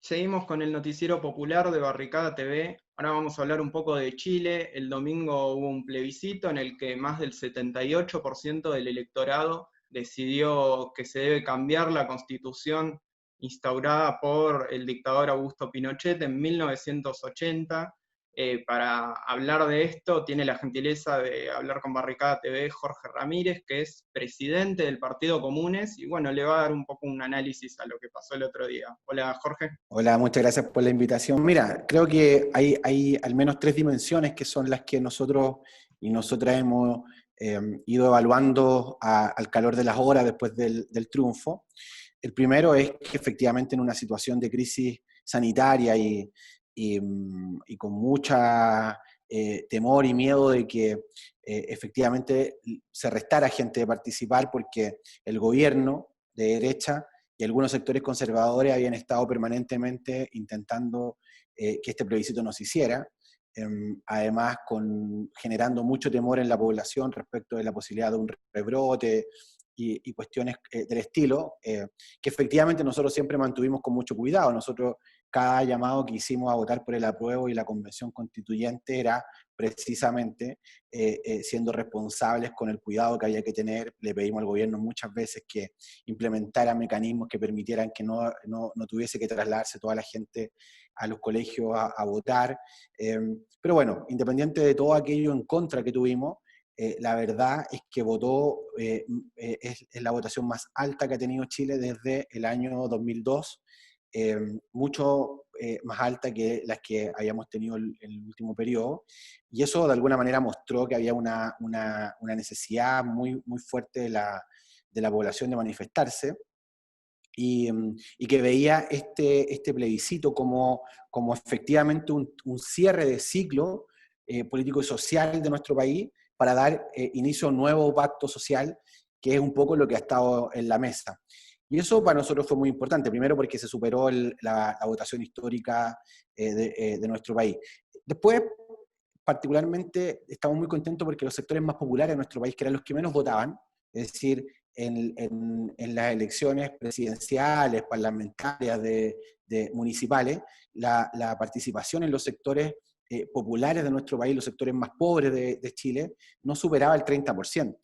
Seguimos con el noticiero popular de Barricada TV. Ahora vamos a hablar un poco de Chile. El domingo hubo un plebiscito en el que más del 78% del electorado decidió que se debe cambiar la constitución instaurada por el dictador Augusto Pinochet en 1980. Para hablar de esto, tiene la gentileza de hablar con Barricada TV Jorge Ramírez, que es presidente del Partido Comunes, y bueno, le va a dar un poco un análisis a lo que pasó el otro día. Hola, Jorge. Hola, muchas gracias por la invitación. Mira, creo que hay al menos tres dimensiones que son las que nosotros y nosotras hemos ido evaluando al calor de las horas después del triunfo. El primero es que efectivamente en una situación de crisis sanitaria y con mucha temor y miedo de que efectivamente se restara gente de participar porque el gobierno de derecha y algunos sectores conservadores habían estado permanentemente intentando que este plebiscito no se hiciera, además generando mucho temor en la población respecto de la posibilidad de un rebrote y cuestiones del estilo, que efectivamente nosotros siempre mantuvimos con mucho cuidado. Nosotros, cada llamado que hicimos a votar por el apruebo y la convención constituyente era precisamente siendo responsables con el cuidado que había que tener. Le pedimos al gobierno muchas veces que implementara mecanismos que permitieran que no tuviese que trasladarse toda la gente a los colegios a votar. Pero bueno, independiente de todo aquello en contra que tuvimos, la verdad es que votó, es la votación más alta que ha tenido Chile desde el año 2002, mucho más alta que las que habíamos tenido el último periodo, y eso de alguna manera mostró que había una necesidad muy fuerte de la población de manifestarse, y que veía este plebiscito como efectivamente un cierre de ciclo político y social de nuestro país para dar inicio a un nuevo pacto social, que es un poco lo que ha estado en la mesa. Y eso para nosotros fue muy importante, primero porque se superó la votación histórica de nuestro país. Después, particularmente, estamos muy contentos porque los sectores más populares de nuestro país, que eran los que menos votaban, es decir, en las elecciones presidenciales, parlamentarias, municipales, la participación en los sectores populares de nuestro país, los sectores más pobres de Chile, no superaba el 30%.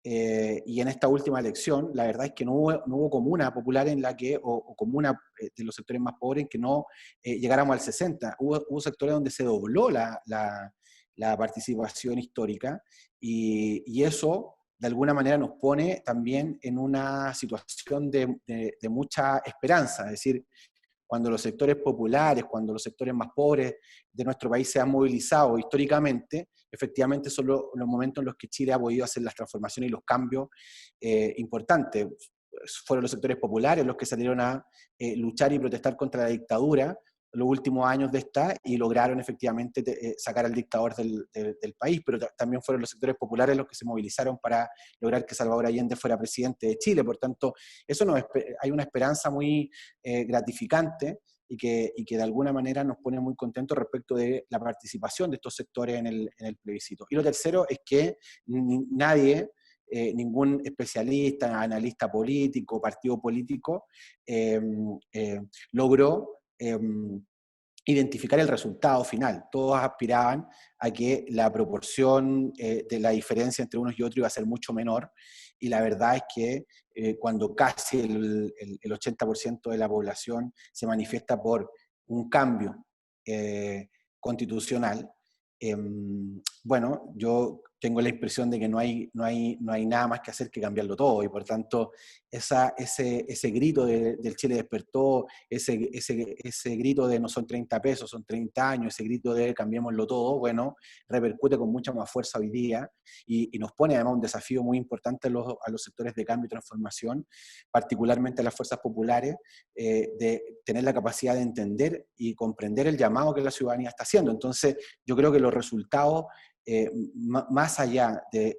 Y en esta última elección, la verdad es que no hubo comuna popular en la que, o comuna de los sectores más pobres en que no llegáramos al 60%. Hubo sectores donde se dobló la participación histórica, y eso de alguna manera nos pone también en una situación de mucha esperanza. Es decir, cuando los sectores populares, cuando los sectores más pobres de nuestro país se han movilizado históricamente, efectivamente son los momentos en los que Chile ha podido hacer las transformaciones y los cambios importantes. Fueron los sectores populares los que salieron a luchar y protestar contra la dictadura los últimos años de esta, y lograron efectivamente sacar al dictador del país, pero también fueron los sectores populares los que se movilizaron para lograr que Salvador Allende fuera presidente de Chile. Por tanto, hay una esperanza muy gratificante, y que de alguna manera nos pone muy contentos respecto de la participación de estos sectores en el plebiscito. Y lo tercero es que nadie, ningún especialista, analista político, partido político, logró identificar el resultado final. Todos aspiraban a que la proporción de la diferencia entre unos y otros iba a ser mucho menor, y la verdad es que cuando casi el 80% de la población se manifiesta por un cambio constitucional, eh, bueno, yo tengo la impresión de que no hay nada más que hacer que cambiarlo todo, y por tanto ese grito del Chile despertó, ese grito de no son 30 pesos, son 30 años, ese grito de cambiémoslo todo, bueno, repercute con mucha más fuerza hoy día, y nos pone además un desafío muy importante a los sectores de cambio y transformación, particularmente a las fuerzas populares, de tener la capacidad de entender y comprender el llamado que la ciudadanía está haciendo. Entonces, yo creo que los resultados, más allá de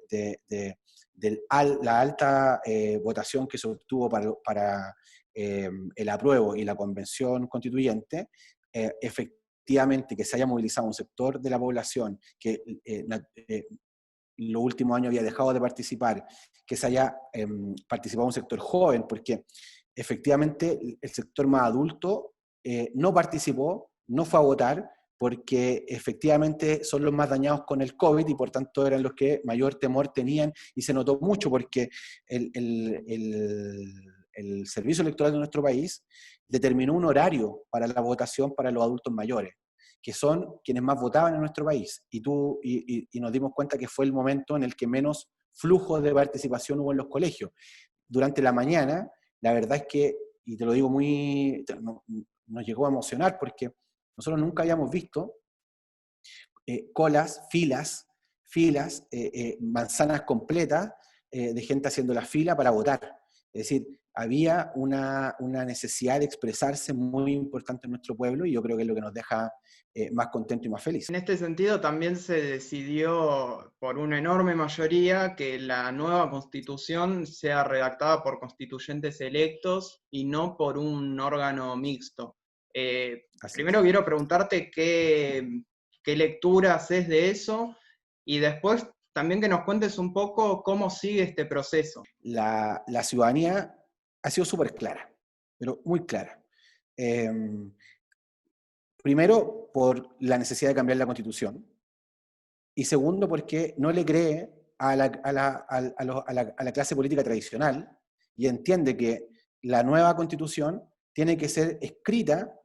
la alta votación que se obtuvo para el apruebo y la convención constituyente, efectivamente que se haya movilizado un sector de la población que los últimos años había dejado de participar, que se haya participado un sector joven, porque efectivamente el sector más adulto no participó, no fue a votar, porque efectivamente son los más dañados con el COVID y por tanto eran los que mayor temor tenían, y se notó mucho porque el servicio electoral de nuestro país determinó un horario para la votación para los adultos mayores, que son quienes más votaban en nuestro país, y nos dimos cuenta que fue el momento en el que menos flujo de participación hubo en los colegios. Durante la mañana, la verdad es que, y te lo digo nos llegó a emocionar porque nosotros nunca habíamos visto colas, filas, manzanas completas de gente haciendo la fila para votar. Es decir, había una necesidad de expresarse muy importante en nuestro pueblo, y yo creo que es lo que nos deja más contentos y más felices. En este sentido, también se decidió por una enorme mayoría que la nueva constitución sea redactada por constituyentes electos y no por un órgano mixto. Primero quiero preguntarte qué lectura haces de eso, y después también que nos cuentes un poco cómo sigue este proceso. La ciudadanía ha sido súper clara, pero muy clara. Primero, por la necesidad de cambiar la Constitución, y segundo, porque no le cree a la clase política tradicional, y entiende que la nueva Constitución tiene que ser escrita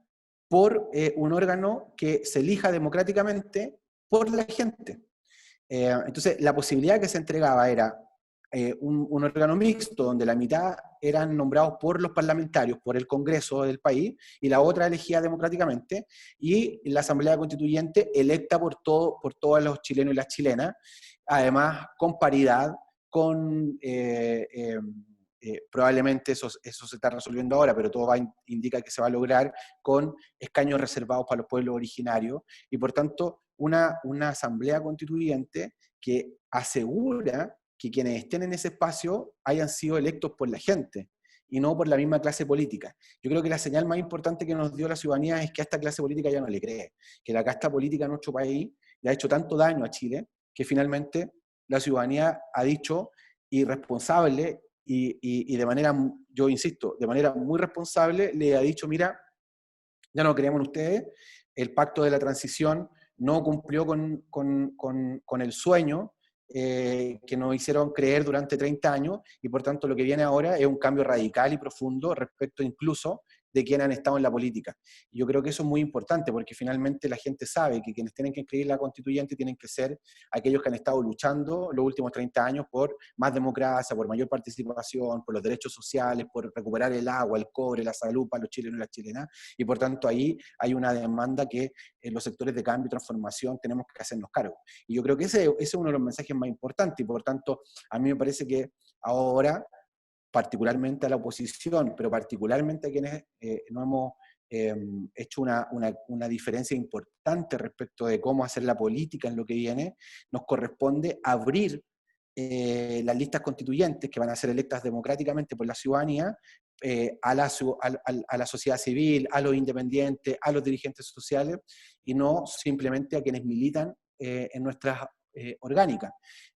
por un órgano que se elija democráticamente por la gente. Entonces, la posibilidad que se entregaba era un órgano mixto, donde la mitad eran nombrados por los parlamentarios, por el Congreso del país, y la otra elegida democráticamente, y la Asamblea Constituyente electa por todos los chilenos y las chilenas, además con paridad, con... probablemente eso se está resolviendo ahora, pero todo indica que se va a lograr con escaños reservados para los pueblos originarios, y por tanto una asamblea constituyente que asegura que quienes estén en ese espacio hayan sido electos por la gente y no por la misma clase política. Yo creo que la señal más importante que nos dio la ciudadanía es que a esta clase política ya no le cree, que la casta política en nuestro país le ha hecho tanto daño a Chile que finalmente la ciudadanía ha dicho, irresponsable y de manera, yo insisto, de manera muy responsable, le ha dicho: mira, ya no creemos en ustedes, el pacto de la transición no cumplió con el sueño que nos hicieron creer durante 30 años, y por tanto lo que viene ahora es un cambio radical y profundo respecto incluso de quienes han estado en la política. Y yo creo que eso es muy importante, porque finalmente la gente sabe que quienes tienen que escribir la constituyente tienen que ser aquellos que han estado luchando los últimos 30 años por más democracia, por mayor participación, por los derechos sociales, por recuperar el agua, el cobre, la salud para los chilenos y las chilenas, y por tanto ahí hay una demanda que en los sectores de cambio y transformación tenemos que hacernos cargo. Y yo creo que ese es uno de los mensajes más importantes, y por tanto a mí me parece que ahora, particularmente a la oposición, pero particularmente a quienes no hemos hecho una diferencia importante respecto de cómo hacer la política en lo que viene, nos corresponde abrir las listas constituyentes que van a ser electas democráticamente por la ciudadanía, a la sociedad civil, a los independientes, a los dirigentes sociales, y no simplemente a quienes militan en nuestras orgánicas.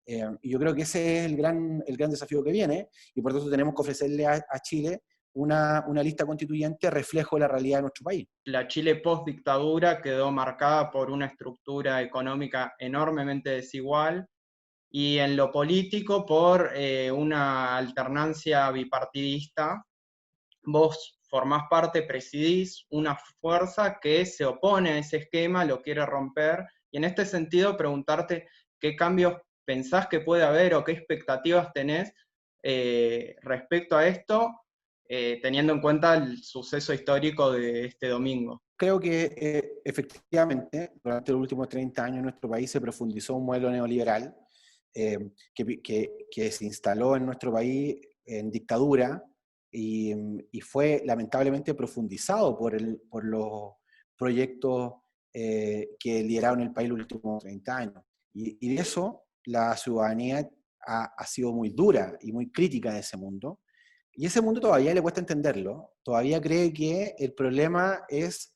Y yo creo que ese es el gran desafío que viene, y por eso tenemos que ofrecerle a Chile una lista constituyente reflejo de la realidad de nuestro país. La Chile post-dictadura quedó marcada por una estructura económica enormemente desigual, y en lo político por una alternancia bipartidista. Vos formás parte, presidís una fuerza que se opone a ese esquema, lo quiere romper, y en este sentido preguntarte qué cambios pensás que puede haber o qué expectativas tenés respecto a esto, teniendo en cuenta el suceso histórico de este domingo. Creo que efectivamente durante los últimos 30 años en nuestro país se profundizó un modelo neoliberal que se instaló en nuestro país en dictadura, y fue lamentablemente profundizado por los proyectos que lideraron el país los últimos 30 años. Y de eso la ciudadanía ha sido muy dura y muy crítica de ese mundo. Y ese mundo todavía le cuesta entenderlo, todavía cree que el problema es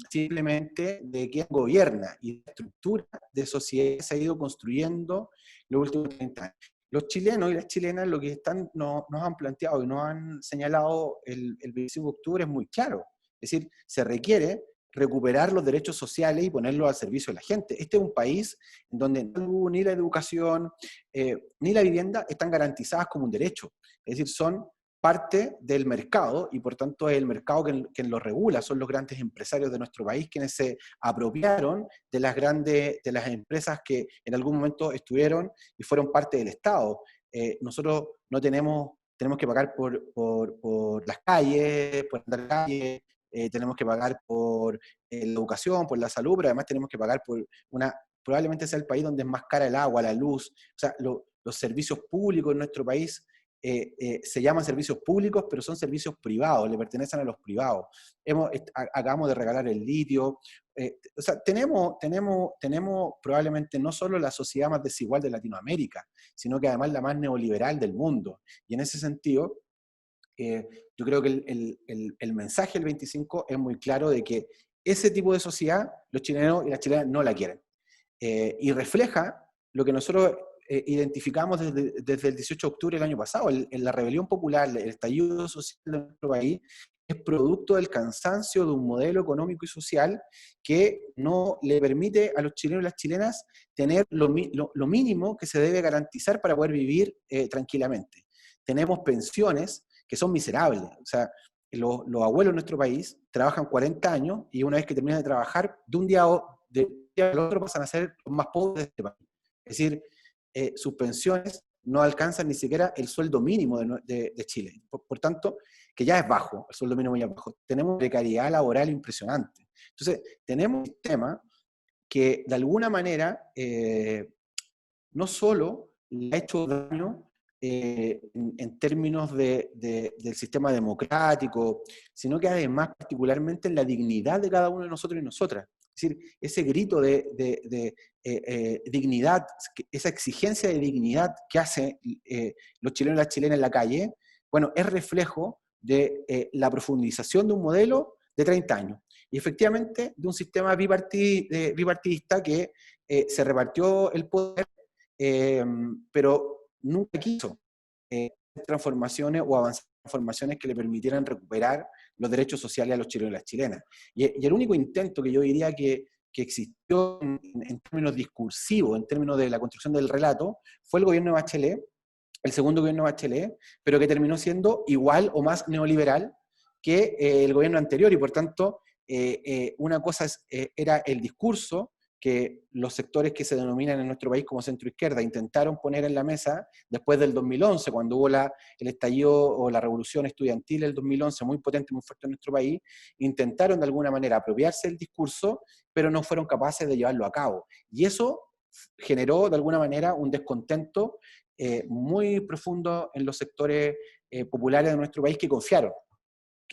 simplemente de quién gobierna, y la estructura de sociedad se ha ido construyendo los últimos 30 años. Los chilenos y las chilenas lo que nos han planteado y nos han señalado el 25 de octubre es muy claro. Es decir, se requiere recuperar los derechos sociales y ponerlos al servicio de la gente. Este es un país en donde ni la educación ni la vivienda están garantizadas como un derecho. Es decir, son parte del mercado y por tanto es el mercado quien lo regula, son los grandes empresarios de nuestro país quienes se apropiaron de las empresas que en algún momento estuvieron y fueron parte del Estado. Nosotros no tenemos que pagar por las calles, por andar en la calle, tenemos que pagar por la educación, por la salud, pero además tenemos que pagar por probablemente sea el país donde es más cara el agua, la luz, o sea, los servicios públicos en nuestro país se llaman servicios públicos, pero son servicios privados, le pertenecen a los privados. Acabamos de regalar el litio, o sea, tenemos probablemente no solo la sociedad más desigual de Latinoamérica, sino que además la más neoliberal del mundo. Y en ese sentido, yo creo que el mensaje del 25 es muy claro de que ese tipo de sociedad, los chilenos y las chilenas no la quieren. Y refleja lo que nosotros identificamos desde el 18 de octubre del año pasado. La rebelión popular, el estallido social de nuestro país, es producto del cansancio de un modelo económico y social que no le permite a los chilenos y las chilenas tener lo mínimo que se debe garantizar para poder vivir tranquilamente. Tenemos pensiones que son miserables. O sea, los abuelos en nuestro país trabajan 40 años y una vez que terminan de trabajar, de un día al otro pasan a ser los más pobres de este país. Es decir, sus pensiones no alcanzan ni siquiera el sueldo mínimo de Chile. Por tanto, que ya es bajo, el sueldo mínimo ya es bajo. Tenemos precariedad laboral impresionante. Entonces, tenemos un sistema que de alguna manera no solo le ha hecho daño en términos del sistema democrático, sino que además particularmente en la dignidad de cada uno de nosotros y nosotras. Es decir, ese grito de dignidad, esa exigencia de dignidad que hacen los chilenos y las chilenas en la calle, bueno, es reflejo de la profundización de un modelo de 30 años. Y efectivamente de un sistema bipartidista que se repartió el poder, pero nunca quiso transformaciones o avanzar transformaciones que le permitieran recuperar los derechos sociales a los chilenos y las chilenas. Y el único intento que yo diría que existió en términos discursivos, en términos de la construcción del relato, fue el gobierno de Bachelet, el segundo gobierno de Bachelet, pero que terminó siendo igual o más neoliberal que el gobierno anterior, y por tanto, una cosa era el discurso que los sectores que se denominan en nuestro país como centro-izquierda intentaron poner en la mesa después del 2011, cuando hubo el estallido o la revolución estudiantil del 2011, muy potente, muy fuerte en nuestro país, intentaron de alguna manera apropiarse del discurso, pero no fueron capaces de llevarlo a cabo. Y eso generó de alguna manera un descontento muy profundo en los sectores populares de nuestro país que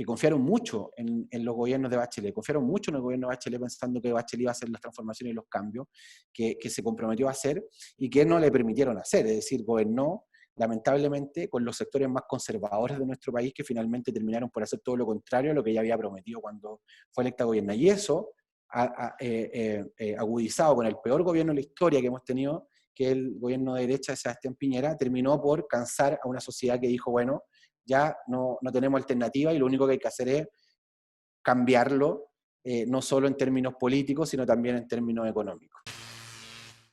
confiaron mucho en los gobiernos de Bachelet, confiaron mucho en el gobierno de Bachelet pensando que Bachelet iba a hacer las transformaciones y los cambios que se comprometió a hacer y que no le permitieron hacer, es decir, gobernó lamentablemente con los sectores más conservadores de nuestro país que finalmente terminaron por hacer todo lo contrario a lo que ella había prometido cuando fue electa gobierno. Y eso, agudizado con el peor gobierno de la historia que hemos tenido, que el gobierno de derecha de Sebastián Piñera, terminó por cansar a una sociedad que dijo, bueno, ya no tenemos alternativa y lo único que hay que hacer es cambiarlo, no solo en términos políticos, sino también en términos económicos.